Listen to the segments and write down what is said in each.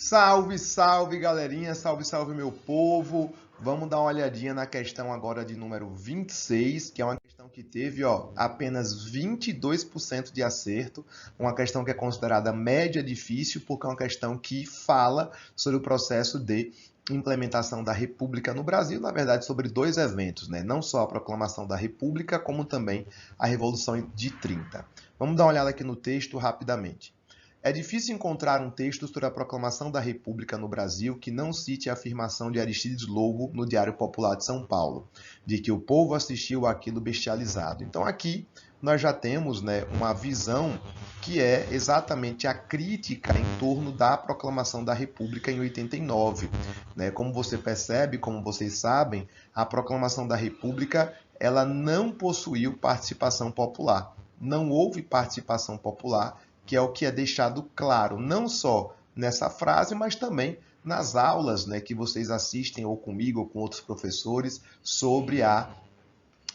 Salve, salve, galerinha, salve, salve, meu povo. Vamos dar uma olhadinha na questão agora de número 26, que é uma questão que teve, apenas 22% de acerto, uma questão que é considerada média difícil, porque é uma questão que fala sobre o processo de implementação da República no Brasil, na verdade, sobre dois eventos, né? Não só a proclamação da República, como também a Revolução de 30. Vamos dar uma olhada aqui no texto rapidamente. É difícil encontrar um texto sobre a proclamação da República no Brasil que não cite a afirmação de Aristides Lobo no Diário Popular de São Paulo, de que o povo assistiu àquilo bestializado. Então aqui nós já temos, né, uma visão que é exatamente a crítica em torno da proclamação da República em 89. Né? Como você percebe, como vocês sabem, a proclamação da República ela não possuiu participação popular. Não houve participação popular, que é o que é deixado claro, não só nessa frase, mas também nas aulas, né, que vocês assistem ou comigo ou com outros professores sobre a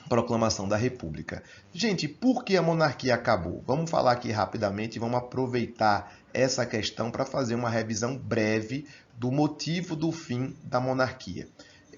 proclamação da República. Gente, por que a monarquia acabou? Vamos falar aqui rapidamente e vamos aproveitar essa questão para fazer uma revisão breve do motivo do fim da monarquia.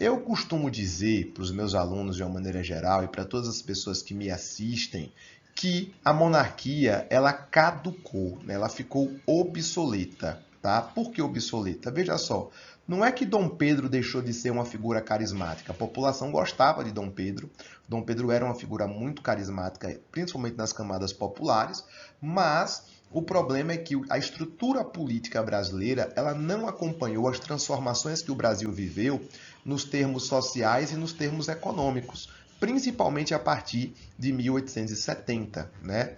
Eu costumo dizer para os meus alunos, de uma maneira geral, e para todas as pessoas que me assistem, que a monarquia ela caducou, né? Ela ficou obsoleta. Tá? Por que obsoleta? Veja só, não é que Dom Pedro deixou de ser uma figura carismática. A população gostava de Dom Pedro. Dom Pedro era uma figura muito carismática, principalmente nas camadas populares, mas o problema é que a estrutura política brasileira ela não acompanhou as transformações que o Brasil viveu nos termos sociais e nos termos econômicos, principalmente a partir de 1870, né?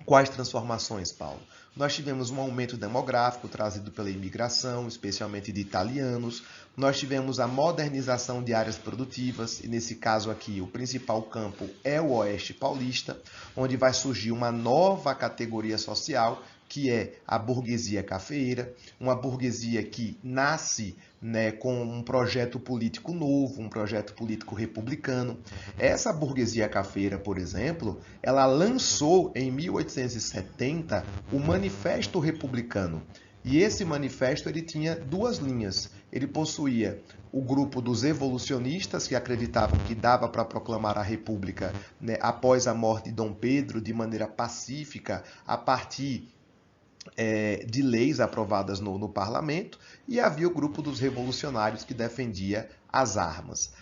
Quais transformações, Paulo? Nós tivemos um aumento demográfico trazido pela imigração, especialmente de italianos. Nós tivemos a modernização de áreas produtivas, e nesse caso aqui o principal campo é o Oeste Paulista, onde vai surgir uma nova categoria social, que é a burguesia cafeeira, uma burguesia que nasce, né, com um projeto político novo, um projeto político republicano. Essa burguesia cafeeira, por exemplo, ela lançou em 1870 o Manifesto Republicano. E esse manifesto ele tinha duas linhas. Ele possuía o grupo dos evolucionistas, que acreditavam que dava para proclamar a República, né, após a morte de Dom Pedro, de maneira pacífica, a partir de leis aprovadas no parlamento, e havia o grupo dos revolucionários que defendia as armas,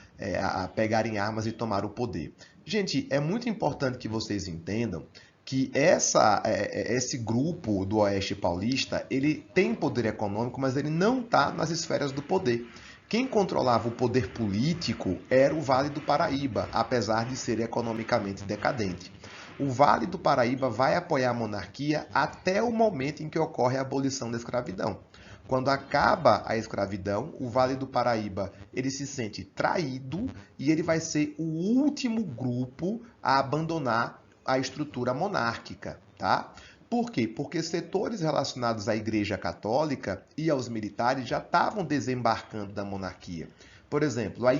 a pegarem armas e tomar o poder. Gente, é muito importante que vocês entendam que esse grupo do Oeste Paulista, ele tem poder econômico, mas ele não está nas esferas do poder. Quem controlava o poder político era o Vale do Paraíba, apesar de ser economicamente decadente. O Vale do Paraíba vai apoiar a monarquia até o momento em que ocorre a abolição da escravidão. Quando acaba a escravidão, o Vale do Paraíba ele se sente traído e ele vai ser o último grupo a abandonar a estrutura monárquica, tá? Por quê? Porque setores relacionados à Igreja Católica e aos militares já estavam desembarcando da monarquia. Por exemplo, a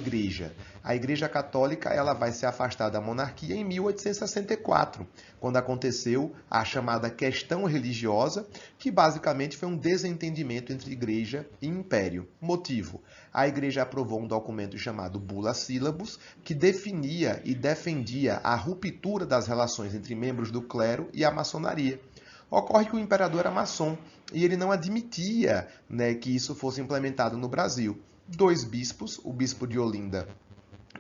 Igreja Católica ela vai se afastar da monarquia em 1864, quando aconteceu a chamada questão religiosa, que basicamente foi um desentendimento entre Igreja e Império. Motivo: a Igreja aprovou um documento chamado Bula Syllabus, que definia e defendia a ruptura das relações entre membros do clero e a maçonaria. Ocorre que o imperador era maçom e ele não admitia, né, que isso fosse implementado no Brasil. Dois bispos, o bispo de Olinda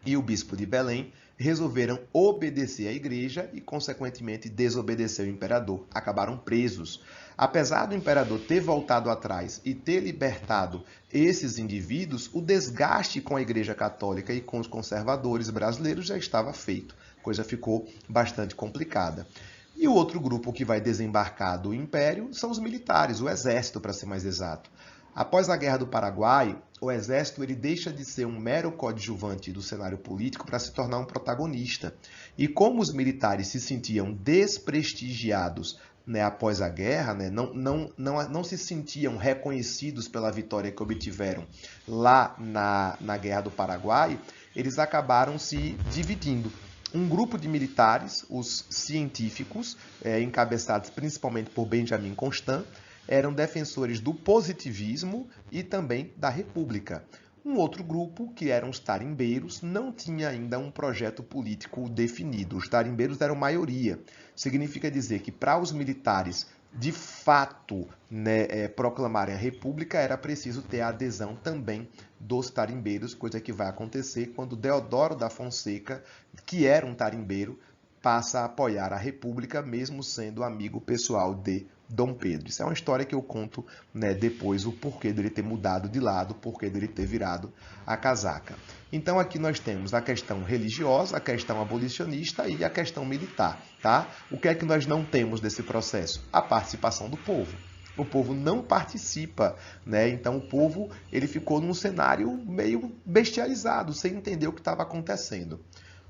e o bispo de Belém, resolveram obedecer à igreja e, consequentemente, desobedecer ao imperador. Acabaram presos. Apesar do imperador ter voltado atrás e ter libertado esses indivíduos, o desgaste com a Igreja Católica e com os conservadores brasileiros já estava feito. A coisa ficou bastante complicada. E o outro grupo que vai desembarcar do Império são os militares, o Exército, para ser mais exato. Após a Guerra do Paraguai, o Exército ele deixa de ser um mero coadjuvante do cenário político para se tornar um protagonista. E como os militares se sentiam desprestigiados, né, após a guerra, né, não se sentiam reconhecidos pela vitória que obtiveram lá na Guerra do Paraguai, eles acabaram se dividindo. Um grupo de militares, os científicos, encabeçados principalmente por Benjamin Constant, eram defensores do positivismo e também da república. Um outro grupo, que eram os tarimbeiros, não tinha ainda um projeto político definido. Os tarimbeiros eram maioria. Significa dizer que para os militares, de fato, né, proclamarem a república, era preciso ter a adesão também dos tarimbeiros, coisa que vai acontecer quando Deodoro da Fonseca, que era um tarimbeiro, passa a apoiar a república, mesmo sendo amigo pessoal de Dom Pedro. Isso é uma história que eu conto, né, depois, o porquê dele ter mudado de lado, o porquê dele ter virado a casaca. Então aqui nós temos a questão religiosa, a questão abolicionista e a questão militar, tá? O que é que nós não temos desse processo? A participação do povo. O povo não participa, né? Então o povo ele ficou num cenário meio bestializado, sem entender o que estava acontecendo.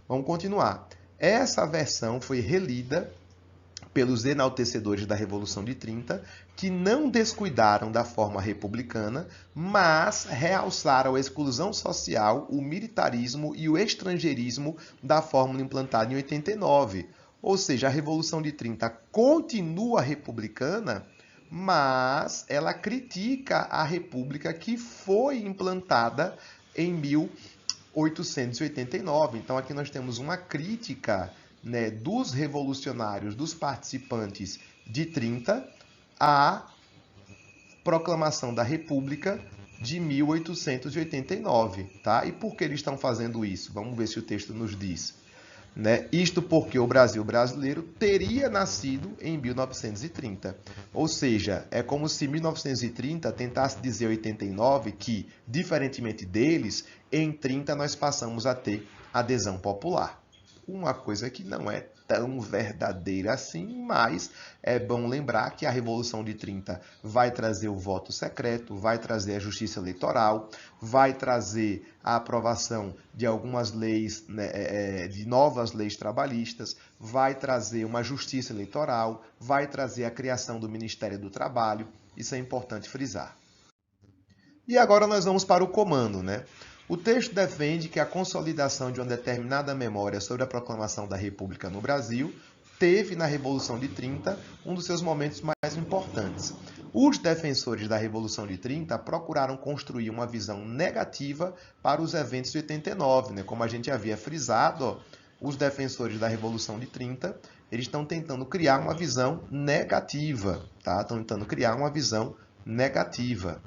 Vamos continuar. Essa versão foi relida pelos enaltecedores da Revolução de 30, que não descuidaram da forma republicana, mas realçaram a exclusão social, o militarismo e o estrangeirismo da fórmula implantada em 89. Ou seja, a Revolução de 30 continua republicana, mas ela critica a república que foi implantada em 1889. Então aqui nós temos uma crítica, né, dos revolucionários, dos participantes de 30, à proclamação da República de 1889. Tá? E por que eles estão fazendo isso? Vamos ver se o texto nos diz. Né? Isto porque o Brasil brasileiro teria nascido em 1930. Ou seja, é como se 1930 tentasse dizer a 89 que, diferentemente deles, em 30 nós passamos a ter adesão popular. Uma coisa que não é tão verdadeira assim, mas é bom lembrar que a Revolução de 30 vai trazer o voto secreto, vai trazer a justiça eleitoral, vai trazer a aprovação de algumas leis, né, de novas leis trabalhistas, vai trazer uma justiça eleitoral, vai trazer a criação do Ministério do Trabalho. Isso é importante frisar. E agora nós vamos para o comando, né? O texto defende que a consolidação de uma determinada memória sobre a proclamação da República no Brasil teve, na Revolução de 30, um dos seus momentos mais importantes. Os defensores da Revolução de 30 procuraram construir uma visão negativa para os eventos de 89, né? Como a gente havia frisado, ó, os defensores da Revolução de 30, eles estão tentando criar uma visão negativa, tá? Estão tentando criar uma visão negativa.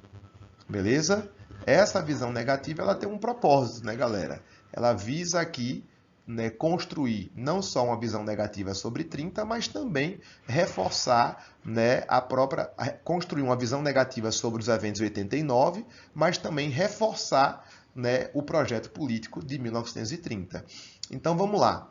Beleza? Essa visão negativa ela tem um propósito, né, galera? Ela visa aqui, né, construir não só uma visão negativa sobre 30, mas também reforçar, né, construir uma visão negativa sobre os eventos de 89, mas também reforçar, né, o projeto político de 1930. Então vamos lá.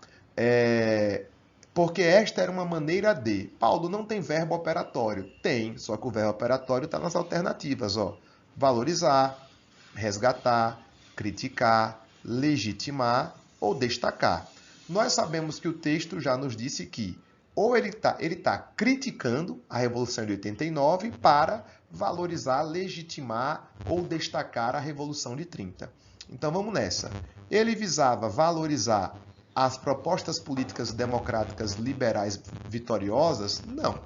Porque esta era uma maneira de... Paulo, não tem verbo operatório? Tem, só que o verbo operatório está nas alternativas, ó. Valorizar, resgatar, criticar, legitimar ou destacar. Nós sabemos que o texto já nos disse que ou ele tá criticando a Revolução de 89 para valorizar, legitimar ou destacar a Revolução de 30. Então vamos nessa. Ele visava valorizar as propostas políticas democráticas liberais vitoriosas? Não.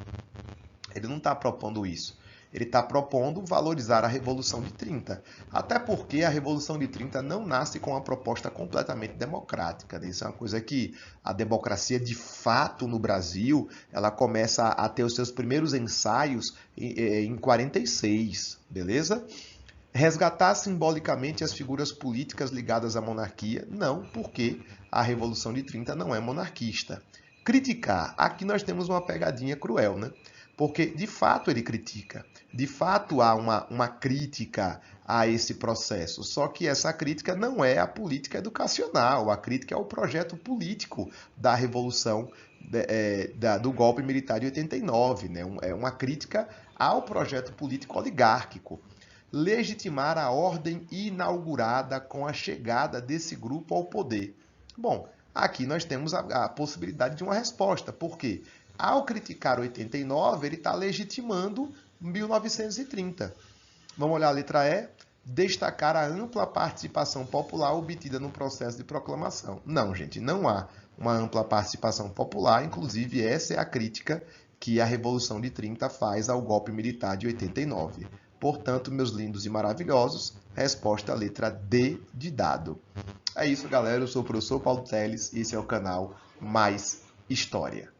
Ele não está propondo isso. Ele está propondo valorizar a Revolução de 30. Até porque a Revolução de 30 não nasce com uma proposta completamente democrática. Isso é uma coisa que a democracia, de fato, no Brasil, ela começa a ter os seus primeiros ensaios em 46, beleza? Resgatar simbolicamente as figuras políticas ligadas à monarquia? Não, porque a Revolução de 30 não é monarquista. Criticar. Aqui nós temos uma pegadinha cruel, né? Porque, de fato, ele critica. De fato, há uma crítica a esse processo. Só que essa crítica não é a política educacional. A crítica é o projeto político da Revolução, do golpe militar de 89. Né? É uma crítica ao projeto político oligárquico. Legitimar a ordem inaugurada com a chegada desse grupo ao poder. Bom, aqui nós temos a possibilidade de uma resposta. Por quê? Ao criticar 89, ele está legitimando 1930. Vamos olhar a letra E. Destacar a ampla participação popular obtida no processo de proclamação. Não, gente, não há uma ampla participação popular. Inclusive, essa é a crítica que a Revolução de 30 faz ao golpe militar de 89. Portanto, meus lindos e maravilhosos, resposta letra D de dado. É isso, galera. Eu sou o professor Paulo Teles e esse é o canal Mais História.